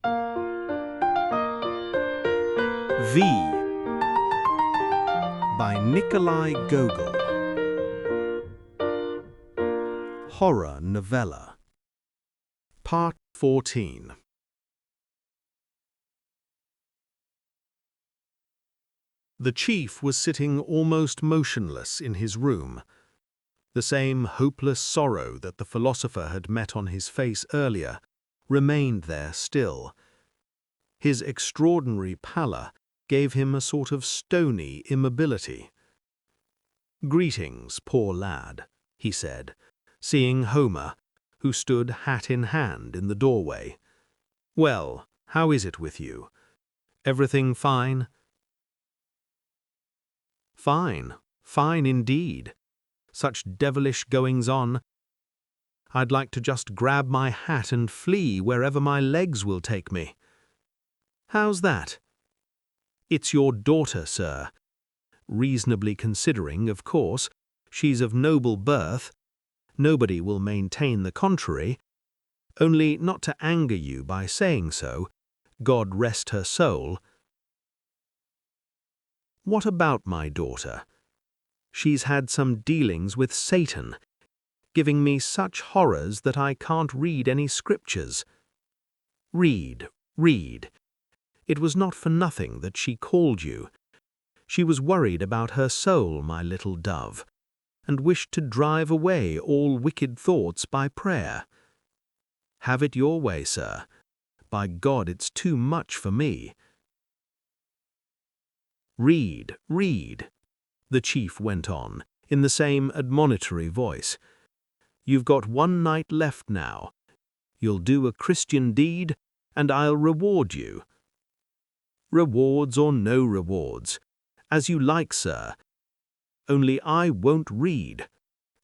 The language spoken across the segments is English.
V by Nikolai Gogol. Horror Novella. Part 14. The chief was sitting almost motionless in his room. The same hopeless sorrow that the philosopher had met on his face earlier remained there still. His extraordinary pallor gave him a sort of stony immobility. "Greetings, poor lad," he said, seeing Khoma, who stood hat in hand in the doorway. "Well, how is it with you? Everything fine?" "Fine, fine indeed. Such devilish goings-on. I'd like to just grab my hat and flee wherever my legs will take me." "How's that?" "It's your daughter, sir. Reasonably considering, of course, she's of noble birth. Nobody will maintain the contrary. Only, not to anger you by saying so, God rest her soul." "What about my daughter?" "She's had some dealings with Satan, giving me such horrors that I can't read any scriptures." "Read, read. It was not for nothing that she called you. She was worried about her soul, my little dove, and wished to drive away all wicked thoughts by prayer. Have it your way, sir. By God, it's too much for me." "Read, read," the chief went on, in the same admonitory voice. "You've got one night left now. You'll do a Christian deed, and I'll reward you." "Rewards or no rewards, as you like, sir. Only I won't read,"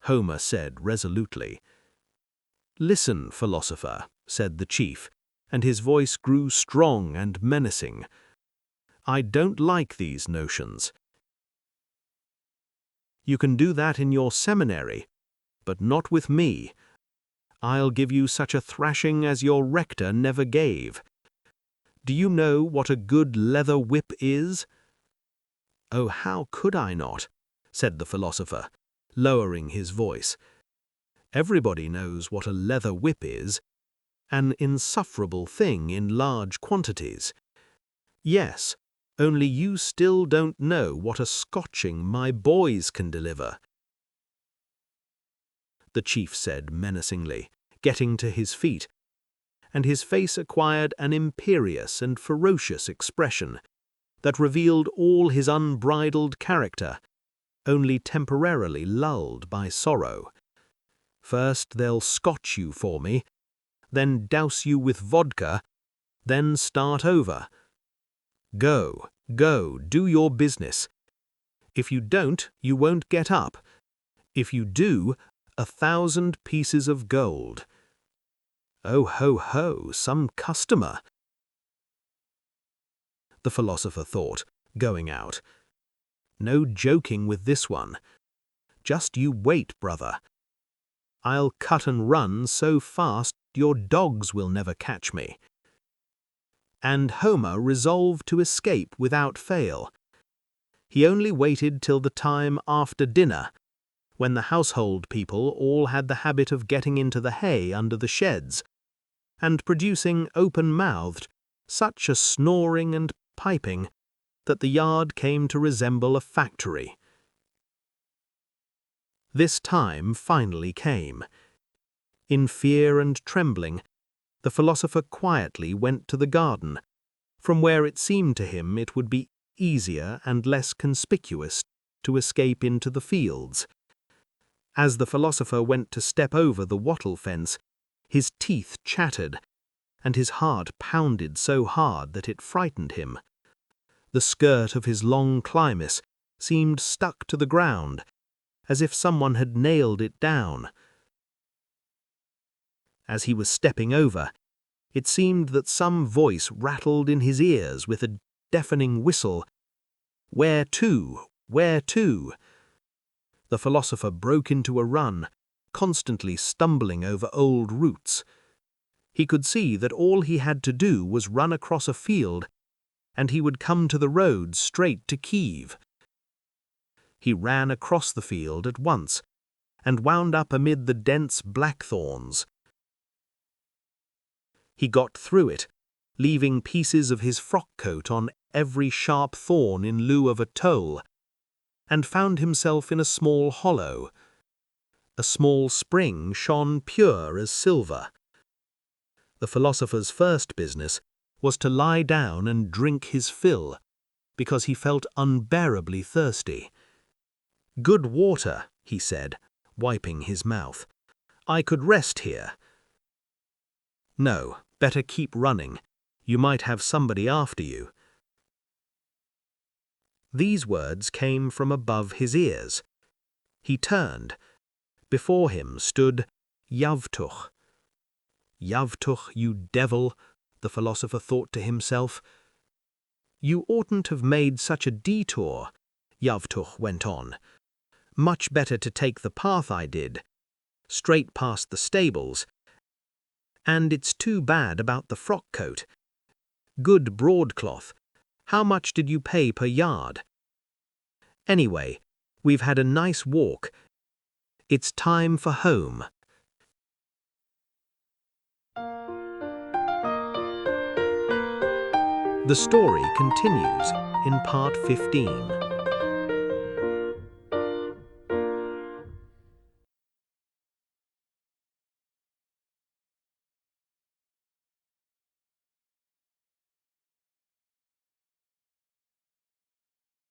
Khoma said resolutely. "Listen, philosopher," said the chief, and his voice grew strong and menacing. "I don't like these notions. You can do that in your seminary, but not with me. I'll give you such a thrashing as your rector never gave. Do you know what a good leather whip is?" "Oh, how could I not?" said the philosopher, lowering his voice. "Everybody knows what a leather whip is, an insufferable thing in large quantities. Yes, only you still don't know what a scotching my boys can deliver," the chief said menacingly, getting to his feet, and his face acquired an imperious and ferocious expression that revealed all his unbridled character, only temporarily lulled by sorrow. "First they'll scotch you for me, then douse you with vodka, then start over. Go, go, do your business. If you don't, you won't get up. If you do, 1,000 pieces of gold. Oh, ho, ho, some customer," the philosopher thought, going out. "No joking with this one. Just you wait, brother. I'll cut and run so fast your dogs will never catch me." And Khoma resolved to escape without fail. He only waited till the time after dinner, when the household people all had the habit of getting into the hay under the sheds, and producing open-mouthed such a snoring and piping that the yard came to resemble a factory. This time finally came. In fear and trembling, the philosopher quietly went to the garden, from where it seemed to him it would be easier and less conspicuous to escape into the fields. As the philosopher went to step over the wattle fence, his teeth chattered, and his heart pounded so hard that it frightened him. The skirt of his long chlamys seemed stuck to the ground, as if someone had nailed it down. As he was stepping over, it seemed that some voice rattled in his ears with a deafening whistle. "Where to? Where to?" The philosopher broke into a run, constantly stumbling over old roots. He could see that all he had to do was run across a field, and he would come to the road straight to Kiev. He ran across the field at once, and wound up amid the dense blackthorns. He got through it, leaving pieces of his frock coat on every sharp thorn in lieu of a toll, and found himself in a small hollow. A small spring shone pure as silver. The philosopher's first business was to lie down and drink his fill, because he felt unbearably thirsty. "Good water," he said, wiping his mouth. "I could rest here." "No, better keep running. You might have somebody after you." These words came from above his ears. He turned. Before him stood Yavtuch. "Yavtuch, you devil," the philosopher thought to himself. "You oughtn't have made such a detour," Yavtuch went on. "Much better to take the path I did, straight past the stables. And it's too bad about the frock coat. Good broadcloth. How much did you pay per yard? Anyway, we've had a nice walk. It's time for home." The story continues in part 15.